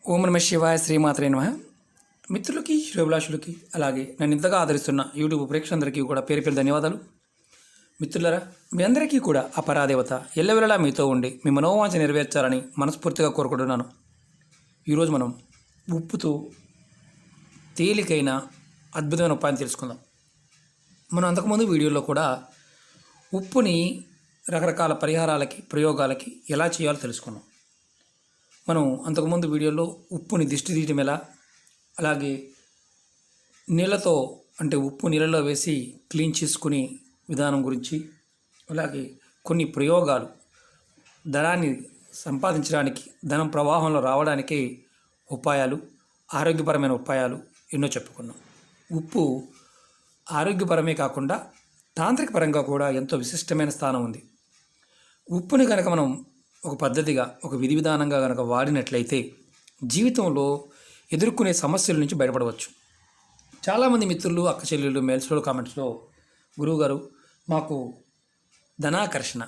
ఓం నమ శివాయ శ్రీమాత్రే నమః. మిత్రులకి శ్రేభిలాషులకి అలాగే నన్ను ఇంతగా ఆదరిస్తున్న యూట్యూబ్ ప్రేక్షకులందరికీ కూడా పేరు పేరు ధన్యవాదాలు. మిత్రులరా, మీ అందరికీ కూడా ఆ పరాదేవత ఎల్లవెల్లలా మీతో ఉండి మీ మనోవాంఛ నెరవేర్చాలని మనస్ఫూర్తిగా కోరుకుంటున్నాను. ఈరోజు మనం ఉప్పుతో తేలికైన అద్భుతమైన ఉపాయం తెలుసుకుందాం. మనం అంతకుముందు వీడియోలో కూడా ఉప్పుని రకరకాల పరిహారాలకి ప్రయోగాలకి ఎలా చేయాలో తెలుసుకున్నాం. మనం అంతకుముందు వీడియోలో ఉప్పుని దిష్టి తీయటం ఎలా, అలాగే నీళ్ళతో అంటే ఉప్పు నీళ్ళలో వేసి క్లీన్ చేసుకునే విధానం గురించి, అలాగే కొన్ని ప్రయోగాలు ధనాన్ని సంపాదించడానికి, ధనం ప్రవాహంలో రావడానికి ఉపాయాలు, ఆరోగ్యపరమైన ఉపాయాలు ఎన్నో చెప్పుకున్నాం. ఉప్పు ఆరోగ్యపరమే కాకుండా తాంత్రిక పరంగా కూడా ఎంతో విశిష్టమైన స్థానం ఉంది. ఉప్పుని కనుక మనం ఒక పద్ధతిగా, ఒక విధి విధానంగా కనుక వాడినట్లయితే జీవితంలో ఎదుర్కొనే సమస్యల నుంచి బయటపడవచ్చు. చాలామంది మిత్రులు, అక్క చెల్లెళ్ళు మెయిల్స్లో, కామెంట్స్లో, గురువుగారు మాకు ధనాకర్షణ,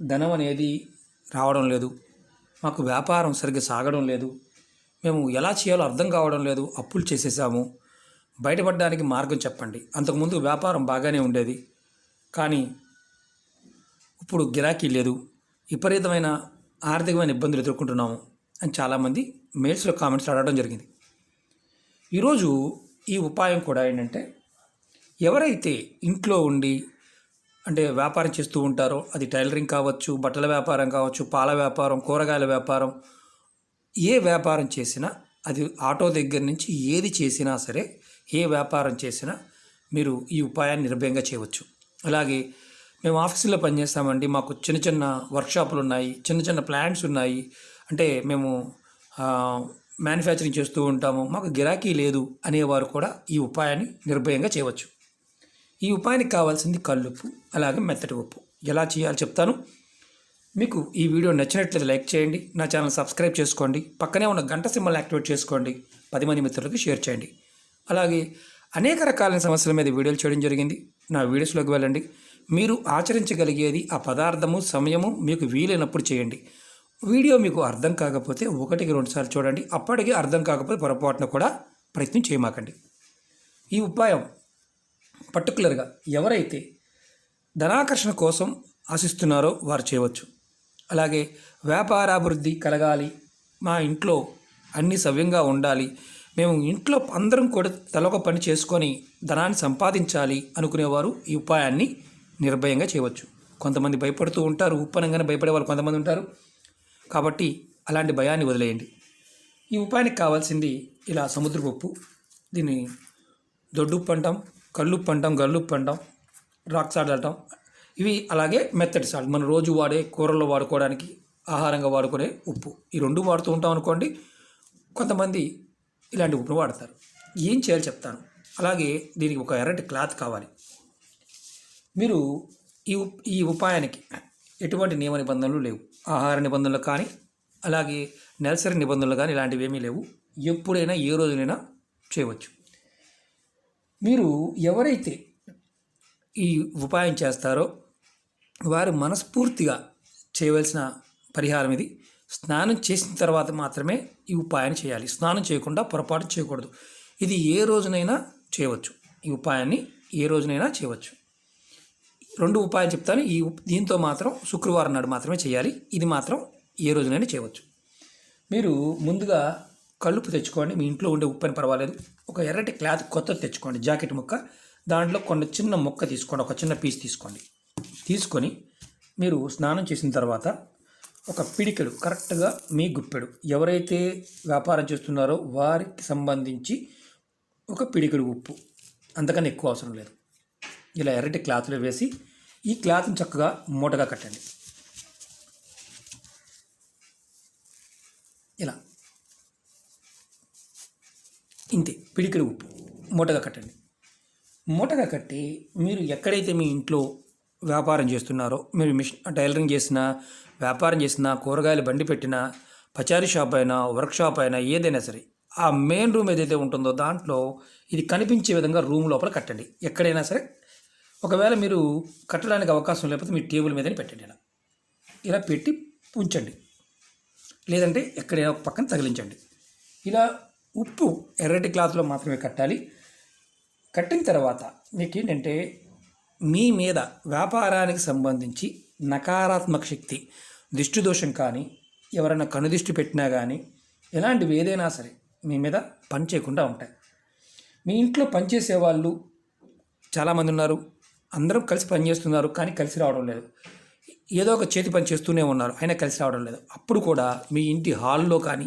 ధనం అనేది రావడం లేదు, మాకు వ్యాపారం సరిగ్గా సాగడం లేదు, మేము ఎలా చేయాలో అర్థం కావడం లేదు, అప్పులు చేసేసాము, బయటపడడానికి మార్గం చెప్పండి. అంతకుముందు వ్యాపారం బాగానే ఉండేది, కానీ ఇప్పుడు గిరాకీ లేదు, విపరీతమైన ఆర్థికమైన ఇబ్బందులు ఎదుర్కొంటున్నాము అని చాలామంది మెయిల్స్లో కామెంట్స్ అడగడం జరిగింది. ఈరోజు ఈ ఉపాయం కూడా ఏంటంటే, ఎవరైతే ఇంట్లో ఉండి అంటే వ్యాపారం చేస్తూ ఉంటారో, అది టైలరింగ్ కావచ్చు, బట్టల వ్యాపారం కావచ్చు, పాల వ్యాపారం, కూరగాయల వ్యాపారం, ఏ వ్యాపారం చేసినా, అది ఆటో దగ్గర నుంచి ఏది చేసినా సరే, ఏ వ్యాపారం చేసినా మీరు ఈ ఉపాయాన్ని నిర్భయంగా చేయవచ్చు. అలాగే మేము ఆఫీసులో పనిచేస్తామండి, మాకు చిన్న చిన్న వర్క్షాపులు ఉన్నాయి, చిన్న చిన్న ప్లాంట్స్ ఉన్నాయి, అంటే మేము మ్యానుఫ్యాక్చరింగ్ చేస్తూ ఉంటాము, మాకు గిరాకీ లేదు అనేవారు కూడా ఈ ఉపాయాన్ని నిర్భయంగా చేయవచ్చు. ఈ ఉపాయానికి కావాల్సింది కల్లుప్పు, అలాగే మెత్తటి ఉప్పు. ఎలా చేయాలో చెప్తాను. మీకు ఈ వీడియో నచ్చినట్లయితే లైక్ చేయండి, నా ఛానల్ సబ్స్క్రైబ్ చేసుకోండి, పక్కనే ఉన్న గంట సింబల్ యాక్టివేట్ చేసుకోండి, 10 మంది మిత్రులకు షేర్ చేయండి. అలాగే అనేక రకాలైన సమస్యల మీద వీడియోలు చేయడం జరిగింది. నా వీడియోస్లోకి వెళ్ళండి. మీరు ఆచరించగలిగేది ఆ పదార్థము, సమయము మీకు వీలైనప్పుడు చేయండి. వీడియో మీకు అర్థం కాకపోతే 1-2 సార్లు చూడండి. అప్పటికి అర్థం కాకపోతే పొరపాటున కూడా ప్రయత్నం చేయమాకండి. ఈ ఉపాయం పర్టికులర్గా ఎవరైతే ధనాకర్షణ కోసం ఆశిస్తున్నారో వారు చేయవచ్చు. అలాగే వ్యాపారాభివృద్ధి కలగాలి, మా ఇంట్లో అన్నీ సవ్యంగా ఉండాలి, మేము ఇంట్లో అందరం కూడా తలొక పని చేసుకొని ధనాన్ని సంపాదించాలి అనుకునేవారు ఈ ఉపాయాన్ని నిర్భయంగా చేయవచ్చు. కొంతమంది భయపడుతూ ఉంటారు, ఉప్పనంగానే భయపడే వాళ్ళు కొంతమంది ఉంటారు. కాబట్టి అలాంటి భయాన్ని వదిలేయండి. ఈ ఉపాయానికి కావాల్సింది ఇలా సముద్రపు ఉప్పు, దీన్ని దొడ్డుప్పు అంటాం, కల్లుప్పు అంటాం, గల్లుప్పు అంటాం, రాక్ సాల్ట్ అంటాం. ఇవి అలాగే మెత్తటి సాల్ట్, మనం రోజు వాడే కూరల్లో వాడుకోవడానికి, ఆహారంగా వాడుకునే ఉప్పు. ఈ 2 వాడుతూ ఉంటాం అనుకోండి. కొంతమంది ఇలాంటి ఉప్పును వాడతారు. ఏం చేయాలో చెప్తాను. అలాగే దీనికి ఒక ఎర్రటి క్లాత్ కావాలి. మీరు ఈ ఉపాయానికి ఎటువంటి నియమ నిబంధనలు లేవు. ఆహార నిబంధనలు కానీ, అలాగే నెలసరి నిబంధనలు కానీ ఇలాంటివి ఏమీ లేవు. ఎప్పుడైనా ఏ రోజునైనా చేయవచ్చు. మీరు ఎవరైతే ఈ ఉపాయం చేస్తారో వారు మనస్ఫూర్తిగా చేయవలసిన పరిహారం ఇది. స్నానం చేసిన తర్వాత మాత్రమే ఈ ఉపాయాన్ని చేయాలి. స్నానం చేయకుండా పొరపాటు చేయకూడదు. ఇది ఏ రోజునైనా చేయవచ్చు. ఈ ఉపాయాన్ని ఏ రోజునైనా చేయవచ్చు. 2 ఉపాయాలు చెప్తాను. దీంతో మాత్రం శుక్రవారం నాడు మాత్రమే చేయాలి. ఇది మాత్రం ఏ రోజునైనా చేయవచ్చు. మీరు ముందుగా కల్లుప్పు తెచ్చుకోండి. మీ ఇంట్లో ఉండే ఉప్పు అని పర్వాలేదు. ఒక ఎర్రటి క్లాత్ కొత్తది తెచ్చుకోండి, జాకెట్ ముక్క. దాంట్లో కొన్ని చిన్న ముక్క తీసుకోండి, ఒక చిన్న పీస్ తీసుకోండి. తీసుకొని మీరు స్నానం చేసిన తర్వాత ఒక పిడికెడు, కరెక్ట్గా మీ గుప్పెడు, ఎవరైతే వ్యాపారం చేస్తున్నారో వారికి సంబంధించి ఒక పిడికెడు ఉప్పు, అంతకన్నా ఎక్కువ అవసరం లేదు. ఇలా ఎర్రటి క్లాత్లో వేసి ఈ క్లాత్ని చక్కగా మూటగా కట్టండి. ఇలా ఇంతే, పిడికెడు ఉప్పు మూటగా కట్టండి. మూటగా కట్టి మీరు ఎక్కడైతే మీ ఇంట్లో వ్యాపారం చేస్తున్నారో, మీరు టైలరింగ్ చేసినా, వ్యాపారం చేసినా, కూరగాయలు బండి పెట్టినా, పచారీ షాప్ అయినా, వర్క్షాప్ అయినా, ఏదైనా సరే, ఆ మెయిన్ రూమ్ ఏదైతే ఉంటుందో దాంట్లో ఇది కనిపించే విధంగా రూమ్ లోపల కట్టండి. ఎక్కడైనా సరే, ఒకవేళ మీరు కట్టడానికి అవకాశం లేకపోతే మీ టేబుల్ మీదనే పెట్టండి. ఇలా పెట్టి ఉంచండి. లేదంటే ఎక్కడైనా పక్కన తగిలించండి. ఇలా ఉప్పు ఎర్రటి క్లాత్లో మాత్రమే కట్టాలి. కట్టిన తర్వాత మీకు ఏంటంటే మీ మీద వ్యాపారానికి సంబంధించి నకారాత్మక శక్తి, దిష్టి దోషం కానీ, ఎవరైనా కనుదిష్టి పెట్టినా కానీ, ఎలాంటివి ఏదైనా సరే మీ మీద పని చేయకుండా ఉంటాయి. మీ ఇంట్లో పనిచేసే వాళ్ళు చాలామంది ఉన్నారు, అందరం కలిసి పనిచేస్తున్నారు కానీ కలిసి రావడం లేదు. ఏదో ఒక చేతి పని చేస్తూనే ఉన్నారు అయినా కలిసి రావడం లేదు. అప్పుడు కూడా మీ ఇంటి హాల్లో కానీ,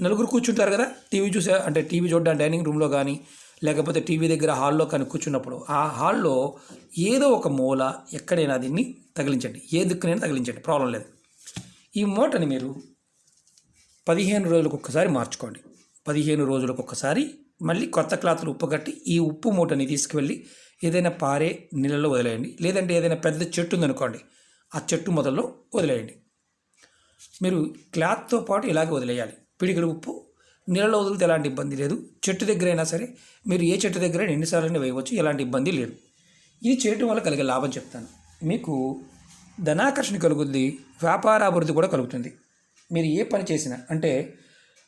నలుగురు కూర్చుంటారు కదా టీవీ చూసే, అంటే టీవీ చూడడానికి డైనింగ్ రూమ్లో కానీ, లేకపోతే టీవీ దగ్గర హాల్లో కానీ కూర్చున్నప్పుడు ఆ హాల్లో ఏదో ఒక మూల ఎక్కడైనా దీన్ని తగిలించండి, ఏ దిక్కునైనా తగిలించండి, ప్రాబ్లం లేదు. ఈ మూటని మీరు 15 రోజులకు ఒక్కసారి మార్చుకోండి. 15 రోజులకు ఒక్కసారి మళ్ళీ కొత్త క్లాత్లు ఉప్పు కట్టి ఈ ఉప్పు మూటని తీసుకువెళ్ళి ఏదైనా పారే నీళ్ళలో వదిలేయండి. లేదంటే ఏదైనా పెద్ద చెట్టు ఉందనుకోండి, ఆ చెట్టు మొదల్లో వదిలేయండి. మీరు క్లాత్తో పాటు ఇలాగే వదిలేయాలి. పిడికిడి ఉప్పు నీళ్ళలో వదిలితే ఎలాంటి ఇబ్బంది లేదు. చెట్టు దగ్గర అయినా సరే మీరు ఏ చెట్టు దగ్గర ఎన్నిసార్లు వేయవచ్చు, ఎలాంటి ఇబ్బంది లేదు. ఇది చేయటం వల్ల కలిగే లాభం చెప్తాను. మీకు ధనాకర్షణ కలుగుద్ది, వ్యాపార అభివృద్ధి కూడా కలుగుతుంది. మీరు ఏ పని చేసినా, అంటే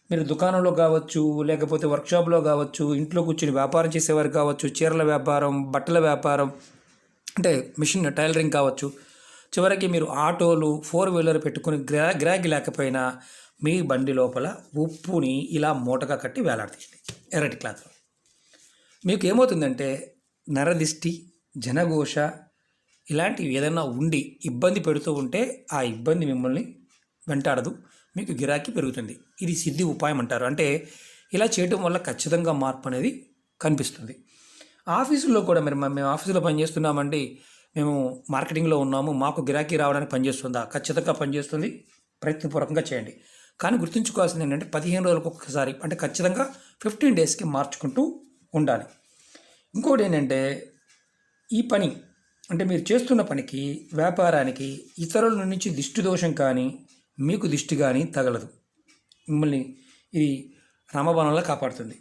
మీరు దుకాణంలో కావచ్చు, లేకపోతే వర్క్షాప్లో కావచ్చు, ఇంట్లో కూర్చుని వ్యాపారం చేసేవారు కావచ్చు, చీరల వ్యాపారం, బట్టల వ్యాపారం, అంటే మిషన్ టైలరింగ్ కావచ్చు, చివరికి మీరు ఆటోలు 4 వీలర్ పెట్టుకుని గిరాకీ లేకపోయినా మీ బండి లోపల ఉప్పుని ఇలా మూటగా కట్టి వేలాడతీయండి ఎర్రటి క్లాత్లో. మీకు ఏమవుతుందంటే నరదిష్టి, జనఘోష ఇలాంటివి ఏదైనా ఉండి ఇబ్బంది పెడుతూ ఉంటే ఆ ఇబ్బంది మిమ్మల్ని వెంటాడదు, మీకు గిరాకీ పెరుగుతుంది. ఇది సిద్ధి ఉపాయం అంటారు. అంటే ఇలా చేయడం వల్ల ఖచ్చితంగా మార్పు అనేది కనిపిస్తుంది. ఆఫీసుల్లో కూడా మేము ఆఫీసులో పనిచేస్తున్నామండి, మేము మార్కెటింగ్లో ఉన్నాము, మాకు గిరాకీ రావడానికి పనిచేస్తుందా? ఖచ్చితంగా పనిచేస్తుంది. ప్రయత్నపూర్వకంగా చేయండి. కానీ గుర్తుంచుకోవాల్సింది ఏంటంటే 15 రోజులకు ఒక్కసారి, అంటే ఖచ్చితంగా 15 డేస్కి మార్చుకుంటూ ఉండాలి. ఇంకోటి ఏంటంటే ఈ పని, అంటే మీరు చేస్తున్న పనికి, వ్యాపారానికి ఇతరుల నుంచి దిష్టి దోషం కానీ, మీకు దిష్టి కానీ తగలదు. మిమ్మల్ని ఇది రామబాణంలా కాపాడుతుంది.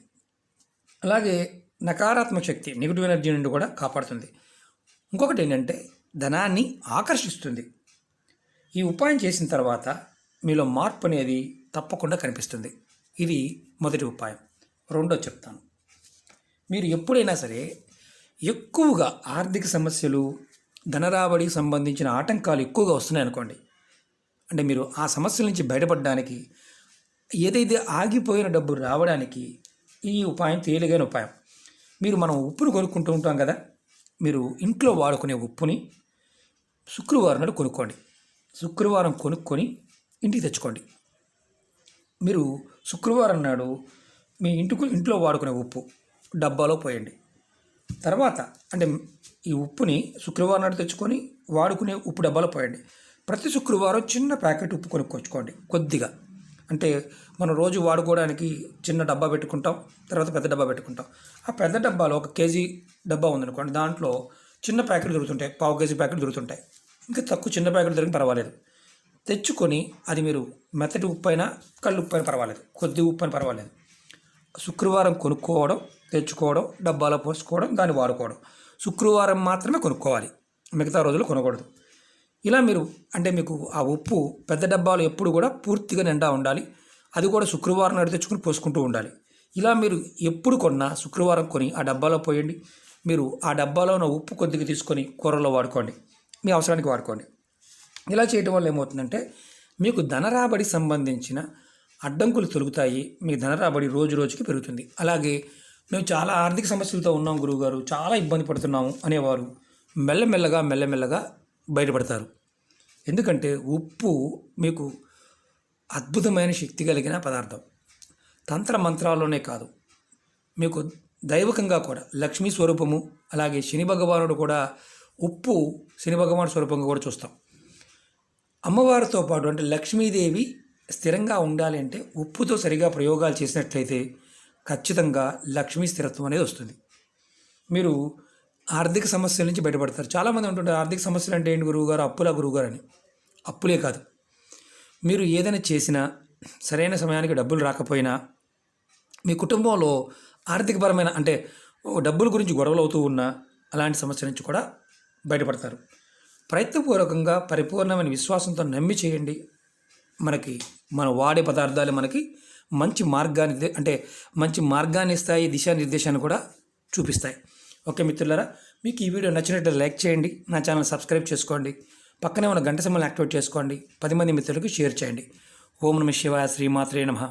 అలాగే నకారాత్మక శక్తి, నెగిటివ్ ఎనర్జీ నుండి కూడా కాపాడుతుంది. ఇంకొకటి ఏంటంటే ధనాన్ని ఆకర్షిస్తుంది. ఈ ఉపాయం చేసిన తర్వాత మీలో మార్పు అనేది తప్పకుండా కనిపిస్తుంది. ఇది మొదటి ఉపాయం. రెండో చెప్తాను. మీరు ఎప్పుడైనా సరే ఎక్కువగా ఆర్థిక సమస్యలు, ధనరాబడికి సంబంధించిన ఆటంకాలు ఎక్కువగా వస్తున్నాయి అనుకోండి, అంటే మీరు ఆ సమస్యల నుంచి బయటపడడానికి, ఏదైతే ఆగిపోయిన డబ్బు రావడానికి ఈ ఉపాయం తేలిగైన ఉపాయం. మనం ఉప్పును కొనుక్కుంటూ ఉంటాం కదా, మీరు ఇంట్లో వాడుకునే ఉప్పుని శుక్రవారం నాడు కొనుక్కోండి. శుక్రవారం కొనుక్కొని ఇంటికి తెచ్చుకోండి. మీరు శుక్రవారం నాడు మీ ఇంట్లో వాడుకునే ఉప్పు డబ్బాలో పోయండి. తర్వాత అంటే ఈ ఉప్పుని శుక్రవారం నాడు తెచ్చుకొని వాడుకునే ఉప్పు డబ్బాలో పోయండి. ప్రతి శుక్రవారం చిన్న ప్యాకెట్ ఉప్పు కొనుక్కొచ్చుకోండి కొద్దిగా. అంటే మనం రోజు వాడుకోవడానికి చిన్న డబ్బా పెట్టుకుంటాం, తర్వాత పెద్ద డబ్బా పెట్టుకుంటాం. ఆ పెద్ద డబ్బాలో 1 కేజీ డబ్బా ఉందనుకోండి, దాంట్లో చిన్న ప్యాకెట్ దొరుకుతుంటాయి, 1/4 కేజీ ప్యాకెట్ దొరుకుతుంటాయి. ఇంకా తక్కువ చిన్న ప్యాకెట్ దొరికిన పర్వాలేదు, తెచ్చుకొని అది మీరు మెత్తటి ఉప్పు అయినా కళ్ళు ఉప్పు అయినా పర్వాలేదు, కొద్ది ఉప్పు అయినా పర్వాలేదు. శుక్రవారం కొనుక్కోవడం, తెచ్చుకోవడం, డబ్బాలో పోసుకోవడం, దాన్ని వాడుకోవడం. శుక్రవారం మాత్రమే కొనుక్కోవాలి, మిగతా రోజులు కొనకూడదు. ఇలా మీరు, అంటే మీకు ఆ ఉప్పు పెద్ద డబ్బాలు ఎప్పుడు కూడా పూర్తిగా నిండా ఉండాలి. అది కూడా శుక్రవారం నాడు తెచ్చుకొని పోసుకుంటూ ఉండాలి. ఇలా మీరు ఎప్పుడు కొన్నా శుక్రవారం కొని ఆ డబ్బాలో పోయండి. మీరు ఆ డబ్బాలో ఉన్న ఉప్పు కొద్దిగా తీసుకొని కూరలో వాడుకోండి, మీ అవసరానికి వాడుకోండి. ఇలా చేయడం వల్ల ఏమవుతుందంటే మీకు ధనరాబడికి సంబంధించిన అడ్డంకులు తొలుగుతాయి, మీ ధనరాబడి రోజు రోజుకి పెరుగుతుంది. అలాగే మేము చాలా ఆర్థిక సమస్యలతో ఉన్నాం గురువుగారు, చాలా ఇబ్బంది పడుతున్నాము అనేవారు మెల్లమెల్లగా బయటపడతారు. ఎందుకంటే ఉప్పు మీకు అద్భుతమైన శక్తి కలిగిన పదార్థం. తంత్ర మంత్రాల్లోనే కాదు, మీకు దైవకంగా కూడా లక్ష్మీ స్వరూపము. అలాగే శని భగవానుడు కూడా ఉప్పు శని భగవాను స్వరూపంగా కూడా చూస్తాం. అమ్మవారితో పాటు అంటే లక్ష్మీదేవి స్థిరంగా ఉండాలి అంటే ఉప్పుతో సరిగా ప్రయోగాలు చేసినట్లయితే ఖచ్చితంగా లక్ష్మీ స్థిరత్వం అనేది వస్తుంది. మీరు ఆర్థిక సమస్యల నుంచి బయటపడతారు. చాలామంది అంటుంటారు ఆర్థిక సమస్యలు అంటే ఏంటి గురువుగారు, అప్పులా గురువుగారు అని. అప్పులే కాదు, మీరు ఏదైనా చేసినా, సరైన సమయానికి డబ్బులు రాకపోయినా, మీ కుటుంబంలో ఆర్థికపరమైన అంటే డబ్బుల గురించి గొడవలు అవుతూ ఉన్నా, అలాంటి సమస్య నుంచి కూడా బయటపడతారు. ప్రయత్నపూర్వకంగా పరిపూర్ణమైన విశ్వాసంతో నమ్మి చేయండి. మనం వాడే పదార్థాలు మనకి మంచి మార్గాన్ని ఇస్తాయి, దిశానిర్దేశాన్ని కూడా చూపిస్తాయి. ఓకే మిత్రులారా, మీకు ఈ వీడియో నచ్చినట్లయితే లైక్ చేయండి, నా ఛానల్ సబ్స్క్రైబ్ చేసుకోండి, పక్కనే ఉన్న గంట సింబల్ని యాక్టివేట్ చేసుకోండి, 10 మంది మిత్రులకు షేర్ చేయండి. ఓం నమః శివాయ, శ్రీమాత్రే నమః.